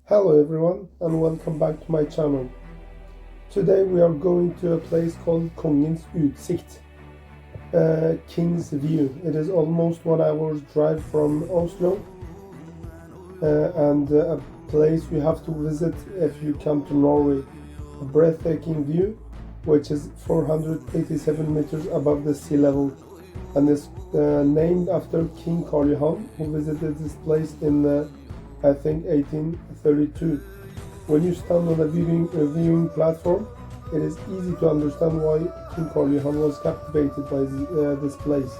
Hello everyone and welcome back to my channel. Today we are going to a place called Kongens Utsikt, King's View. It is almost 1 hour's drive from Oslo and a place you have to visit if you come to Norway. A breathtaking view which is 487 meters above the sea level and is named after King Karl Johan, who visited this place in I think 1832. When you stand on a viewing platform, it is easy to understand why King Karl Johan was captivated by this place.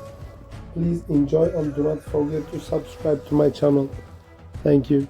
Please enjoy and do not forget to subscribe to my channel. Thank you.